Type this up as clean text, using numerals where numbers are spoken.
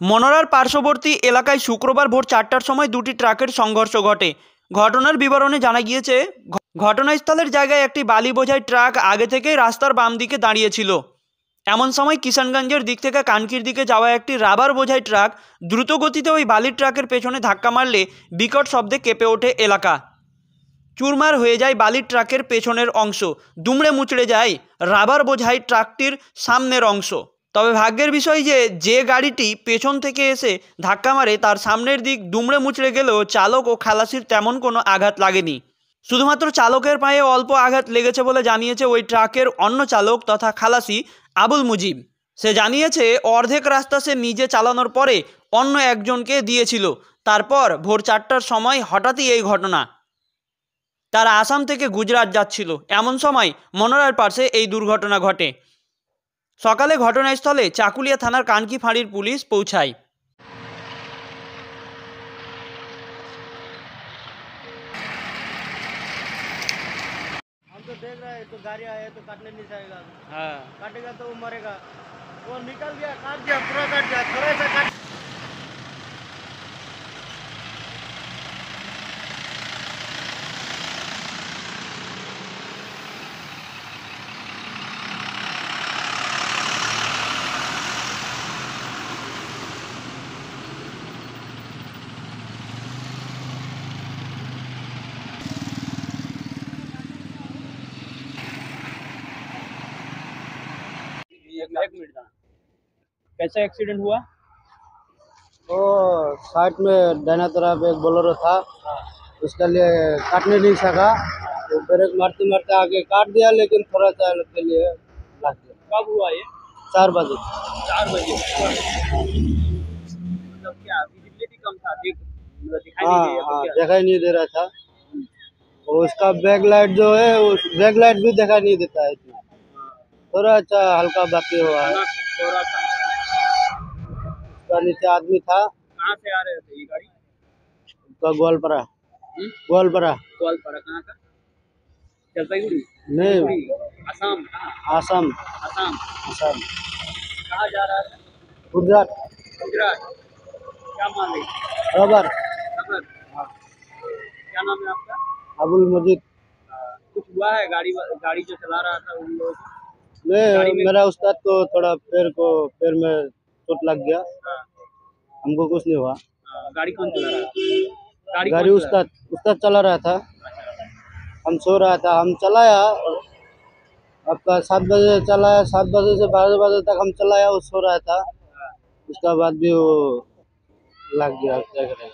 মনোরার পার্শ্ববর্তী এলাকায় শুক্রবার ভোর 4টার সময় দুটি ট্রাকের সংঘর্ষ ঘটে। ঘটনার বিবরণে জানা গিয়েছে, ঘটনাস্থলের জায়গায় একটি বালি বোঝাই ট্রাক আগে থেকেই রাস্তার বাম দিকে দাঁড়িয়েছিল। এমন সময় কিষানগঞ্জের দিক থেকে কানকির দিকে যাওয়া একটি রাবার বোঝাই ট্রাক দ্রুত গতিতে ওই বালির ট্রাকের পেছনে ধাক্কা মারলে বিকট শব্দে কেঁপে ওঠে এলাকা। চুরমার হয়ে যায় বালির ট্রাকের পেছনের অংশ, দুমড়ে মুচড়ে যায় রাবার বোঝাই ট্রাকটির সামনের অংশ। তবে ভাগ্যের বিষয় যে গাড়িটি পেছন থেকে এসে ধাক্কা মারে তার সামনের দিক দুমড়ে মুচড়ে গেলেও চালক ও খালাসির তেমন কোনো আঘাত লাগেনি। শুধুমাত্র চালকের পায়ে অল্প আঘাত লেগেছে বলে জানিয়েছে ওই ট্রাকের অন্য চালক তথা খালাসি আবুল মুজিব। সে জানিয়েছে, অর্ধেক রাস্তা সে নিজে চালানোর পরে অন্য একজনকে দিয়েছিল। তারপর ভোর 4টার সময় হঠাৎই এই ঘটনা। তারা আসাম থেকে গুজরাট যাচ্ছিল, এমন সময় মনোরার পাশে এই দুর্ঘটনা ঘটে। সকালে ঘটনাস্থলে চাকুলিয়া থানার কানকি ফাঁড়ির পুলিশ পৌঁছায়। हम तो देख रहे हैं, तो गाड़ी आया तो काटने नहीं जाएगा। हाँ, काटेगा तो वो मरेगा। वो निकल गया, काट दिया, पूरा काट दिया, थोड़ा सा काट। एक मिनट था। कैसा एक्सीडेंट हुआ? वो साइड में दाहिना तरफ एक बोलेरो था, उसके लिए काटने नहीं सका, तो ब्रेक मारते मारते आगे काट दिया, लेकिन थोड़ा सा के लिए लग गया। कब हुआ ये? 4 बजे। 4 बजे। मतलब क्या विजिबिलिटी कम था, दिखाई नहीं हाँ दिया हाँ, क्या? दिखाई नहीं दे रहा था। और उसका बैक लाइट जो है, उस बैक लाइट भी दिखाई नहीं देता है इतना, थोड़ा अच्छा हल्का बाकी हुआ है। थोड़ा था। उसका नीचे आदमी था। कहाँ से आ रहे थे ये गाड़ी? उसका गोलपारा। गोलपारा गोलपारा कहाँ का? जलपाईगुड़ी? नहीं, असम? कहाँ? आसाम। असम। आसाम कहाँ जा रहा था? गुजरात। गुजरात। क्या मालिक? रबर। खबर? क्या नाम है आपका? अबुल मजीद। कुछ हुआ है? गाड़ी जो चला रहा था उन लोगों को? नहीं, मेरा उस्ताद को थोड़ा पैर में चोट लग गया, हमको कुछ नहीं हुआ। गाड़ी कौन चला रहा था? गाड़ी उस्ताद चला रहा था, हम सो रहा था, हम चलाया आपका 7 बजे चलाया, 7 बजे से 12 बजे तक हम चलाया, वो सो रहा था, उसके बाद भी वो लग गया, क्या करें।